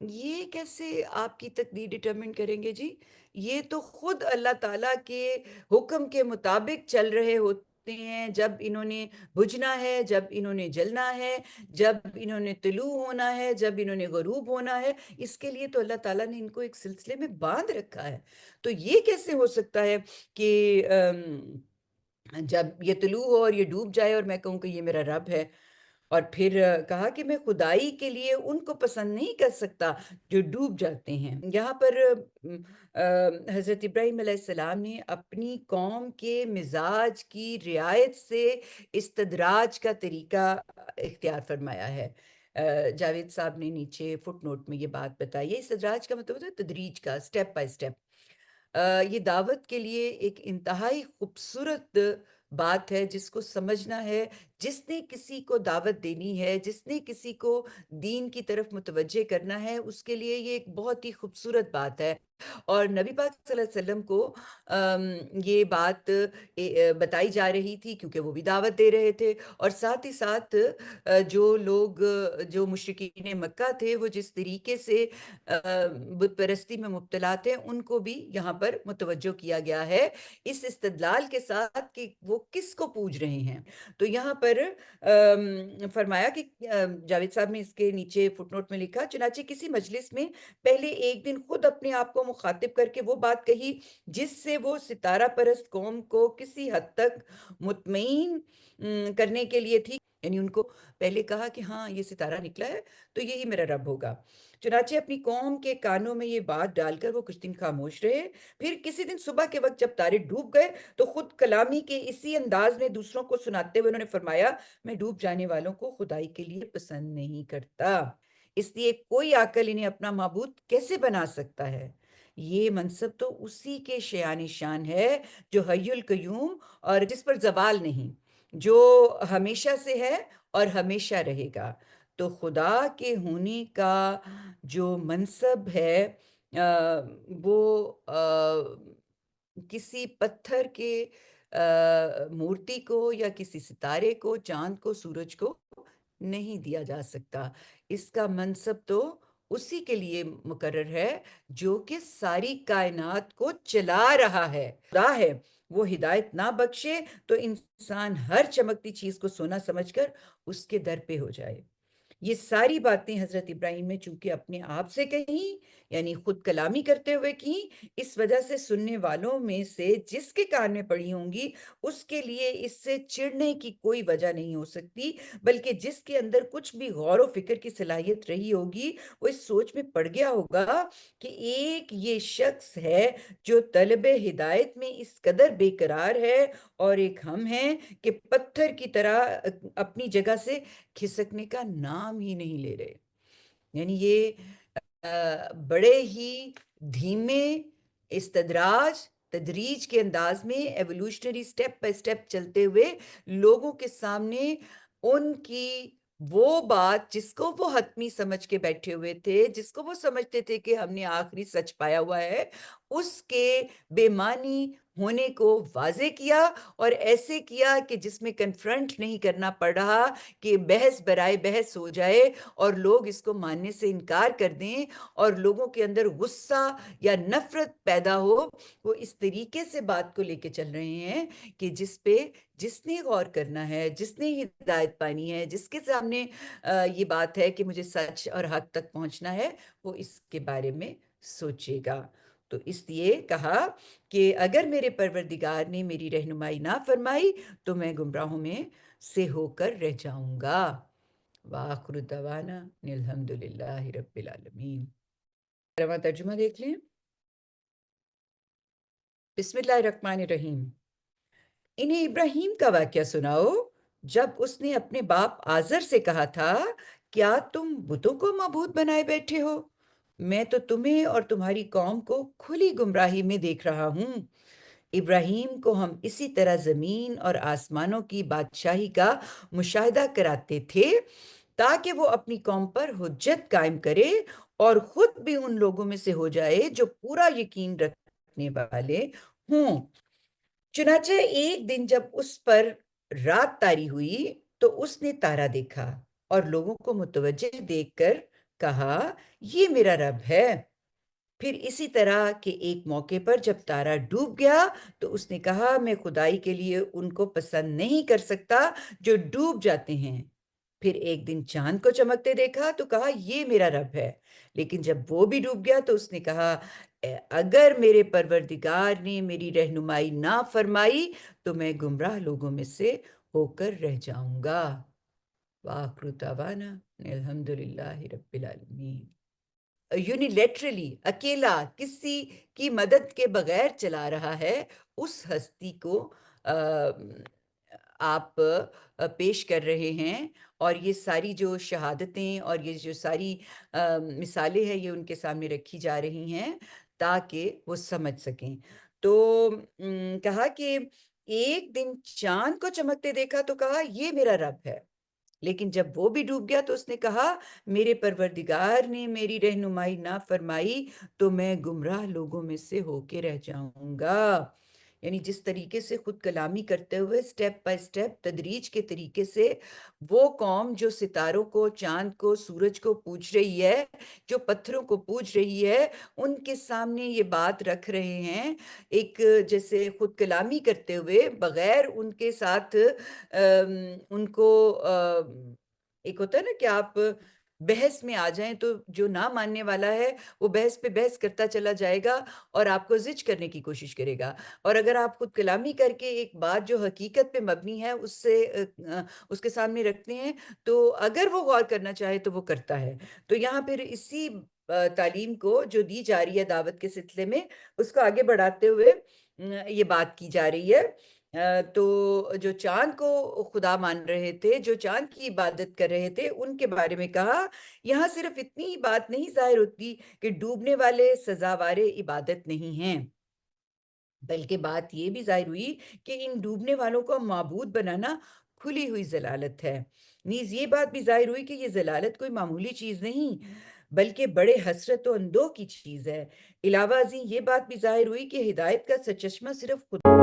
یہ کیسے آپ کی تقدیر ڈٹرمن کریں گے جی؟ یہ تو خود اللہ تعالیٰ کے حکم کے مطابق چل رہے ہوتے ہیں، جب انہوں نے بجھنا ہے، جب انہوں نے جلنا ہے، جب انہوں نے طلوع ہونا ہے، جب انہوں نے غروب ہونا ہے، اس کے لیے تو اللہ تعالیٰ نے ان کو ایک سلسلے میں باندھ رکھا ہے۔ تو یہ کیسے ہو سکتا ہے کہ جب یہ طلوع ہو اور یہ ڈوب جائے اور میں کہوں کہ یہ میرا رب ہے؟ اور پھر کہا کہ میں خدائی کے لیے ان کو پسند نہیں کر سکتا جو ڈوب جاتے ہیں۔ یہاں پر حضرت ابراہیم علیہ السلام نے اپنی قوم کے مزاج کی رعایت سے استدراج کا طریقہ اختیار فرمایا ہے۔ جاوید صاحب نے نیچے فٹ نوٹ میں یہ بات بتائی ہے۔ استدراج کا مطلب ہوتا ہے تدریج کا، سٹیپ بائی سٹیپ۔ یہ دعوت کے لیے ایک انتہائی خوبصورت بات ہے جس کو سمجھنا ہے، جس نے کسی کو دعوت دینی ہے، جس نے کسی کو دین کی طرف متوجہ کرنا ہے، اس کے لیے یہ ایک بہت ہی خوبصورت بات ہے۔ اور نبی پاک صلی اللہ علیہ وسلم کو یہ بات بتائی جا رہی تھی کیونکہ وہ بھی دعوت دے رہے تھے، اور ساتھ ہی ساتھ جو لوگ جو مشرکین مکہ تھے وہ جس طریقے سے بت پرستی میں مبتلا تھے، ان کو بھی یہاں پر متوجہ کیا گیا ہے اس استدلال کے ساتھ کہ وہ کس کو پوج رہے ہیں۔ تو یہاں پر فرمایا کہ جاوید صاحب نے اس کے نیچے فٹ نوٹ میں لکھا، چنانچہ کسی مجلس میں پہلے ایک دن خود اپنے آپ کو مخاطب کر کے وہ بات کہی جس سے وہ ستارہ پرست قوم کو کسی حد تک مطمئن کرنے کے لیے تھی، یعنی ان کو پہلے کہا کہ ہاں یہ ستارہ نکلا ہے تو یہی میرا رب ہوگا۔ چنانچہ اپنی قوم کے کانوں میں یہ بات ڈال کر وہ کچھ دن خاموش رہے۔ پھر کسی دن صبح کے وقت جب تارے ڈوب گئے تو خود کلامی کے اسی انداز میں دوسروں کو سناتے ہوئے انہوں نے فرمایا، میں ڈوب جانے والوں کو خدائی کے لیے پسند نہیں کرتا، اس لیے کوئی عاقل انہیں اپنا معبود کیسے بنا سکتا ہے؟ یہ منصب تو اسی کے شایان شان ہے جو حی القیوم اور جس پر زوال نہیں، جو ہمیشہ سے ہے اور ہمیشہ رہے گا۔ تو خدا کے ہونے کا جو منصب ہے وہ کسی پتھر کے مورتی کو یا کسی ستارے کو، چاند کو، سورج کو نہیں دیا جا سکتا۔ اس کا منصب تو اسی کے لیے مقرر ہے جو کہ ساری کائنات کو چلا رہا ہے، خدا ہے۔ وہ ہدایت نہ بخشے تو انسان ہر چمکتی چیز کو سونا سمجھ کر اس کے در پہ ہو جائے۔ یہ ساری باتیں حضرت ابراہیم نے چونکہ اپنے آپ سے کہیں، یعنی خود کلامی کرتے ہوئے کہیں، اس وجہ سے سننے والوں میں سے جس کے کان میں پڑی ہوں گی اس کے لیے اس سے چڑھنے کی کوئی وجہ نہیں ہو سکتی، بلکہ جس کے اندر کچھ بھی غور و فکر کی صلاحیت رہی ہوگی وہ اس سوچ میں پڑ گیا ہوگا کہ ایک یہ شخص ہے جو طلب ہدایت میں اس قدر بے قرار ہے، اور ایک ہم ہیں کہ پتھر کی طرح اپنی جگہ سے کھسکنے کا نام ہی نہیں لے رہے۔ یعنی یہ بڑے ہی دھیمے استدراج تدریج کے انداز میں ایوولوشنری سٹیپ بائی سٹیپ چلتے ہوئے لوگوں کے سامنے ان کی وہ بات جس کو وہ حتمی سمجھ کے بیٹھے ہوئے تھے، جس کو وہ سمجھتے تھے کہ ہم نے آخری سچ پایا ہوا ہے، اس کے بے معنی ہونے کو واضح کیا، اور ایسے کیا کہ جس میں کنفرنٹ نہیں کرنا پڑ رہا کہ بحث برائے بحث ہو جائے اور لوگ اس کو ماننے سے انکار کر دیں اور لوگوں کے اندر غصہ یا نفرت پیدا ہو۔ وہ اس طریقے سے بات کو لے کے چل رہے ہیں کہ جس پہ جس نے غور کرنا ہے، جس نے ہدایت پانی ہے، جس کے سامنے یہ بات ہے کہ مجھے سچ اور حق تک پہنچنا ہے، وہ اس کے بارے میں سوچے گا۔ تو اس لیے کہا کہ اگر میرے پروردگار نے میری رہنمائی نہ فرمائی تو میں گمراہوں میں سے ہو کر رہ جاؤں گا۔ وآخر دعوانا ان الحمدللہ رب العالمین۔ ترجمہ دیکھ لیں۔ بسم اللہ الرحمن الرحیم۔ انہیں ابراہیم کا واقعہ سناؤ جب اس نے اپنے باپ آزر سے کہا تھا، کیا تم بتوں کو معبود بنائے بیٹھے ہو؟ میں تو تمہیں اور تمہاری قوم کو کھلی گمراہی میں دیکھ رہا ہوں۔ ابراہیم کو ہم اسی طرح زمین اور آسمانوں کی بادشاہی کا مشاہدہ کراتے تھے تاکہ وہ اپنی قوم پر حجت قائم کرے اور خود بھی ان لوگوں میں سے ہو جائے جو پورا یقین رکھنے والے ہوں۔ چنانچہ ایک دن جب اس پر رات طاری ہوئی تو اس نے تارا دیکھا اور لوگوں کو متوجہ دیکھ کر کہا، یہ میرا رب ہے۔ پھر اسی طرح کے ایک موقع پر جب تارا ڈوب گیا تو اس نے کہا میں خدائی کے لیے ان کو پسند نہیں کر سکتا جو ڈوب جاتے ہیں۔ پھر ایک دن چاند کو چمکتے دیکھا تو کہا یہ میرا رب ہے، لیکن جب وہ بھی ڈوب گیا تو اس نے کہا اگر میرے پروردگار نے میری رہنمائی نہ فرمائی تو میں گمراہ لوگوں میں سے ہو کر رہ جاؤں گا۔ وآخر دعوانا الحمدللہ رب العالمین۔ یونیلیٹرلی اکیلا کسی کی مدد کے بغیر چلا رہا ہے اس ہستی کو آپ پیش کر رہے ہیں، اور یہ ساری جو شہادتیں اور یہ جو ساری مثالیں ہیں یہ ان کے سامنے رکھی جا رہی ہیں تاکہ وہ سمجھ سکیں۔ تو کہا کہ ایک دن چاند کو چمکتے دیکھا تو کہا یہ میرا رب ہے، لیکن جب وہ بھی ڈوب گیا تو اس نے کہا میرے پروردگار نے میری رہنمائی نہ فرمائی تو میں گمراہ لوگوں میں سے ہو کے رہ جاؤں گا۔ یعنی جس طریقے سے خود کلامی کرتے ہوئے سٹیپ بائی سٹیپ تدریج کے طریقے سے وہ قوم جو ستاروں کو، چاند کو، سورج کو پوج رہی ہے، جو پتھروں کو پوج رہی ہے، ان کے سامنے یہ بات رکھ رہے ہیں، ایک جیسے خود کلامی کرتے ہوئے بغیر ان کے ساتھ ان کو ایک ہوتا ہے نا کہ آپ بحث میں آ جائیں تو جو نہ ماننے والا ہے وہ بحث پہ بحث کرتا چلا جائے گا اور آپ کو زج کرنے کی کوشش کرے گا، اور اگر آپ خود کلامی کر کے ایک بات جو حقیقت پہ مبنی ہے اس سے اس کے سامنے رکھتے ہیں تو اگر وہ غور کرنا چاہے تو وہ کرتا ہے۔ تو یہاں پھر اسی تعلیم کو جو دی جا رہی ہے دعوت کے سلسلے میں اس کو آگے بڑھاتے ہوئے یہ بات کی جا رہی ہے۔ تو جو چاند کو خدا مان رہے تھے، جو چاند کی عبادت کر رہے تھے، ان کے بارے میں کہا یہاں صرف اتنی ہی بات نہیں ظاہر ہوتی کہ ڈوبنے والے سزاوار عبادت نہیں ہیں، بلکہ بات یہ بھی ظاہر ہوئی کہ ان ڈوبنے والوں کو معبود بنانا کھلی ہوئی ضلالت ہے۔ نیز یہ بات بھی ظاہر ہوئی کہ یہ ضلالت کوئی معمولی چیز نہیں بلکہ بڑے حسرت و اندوہ کی چیز ہے۔ علاوہ ازیں یہ بات بھی ظاہر ہوئی کہ ہدایت کا سرچشمہ صرف خدا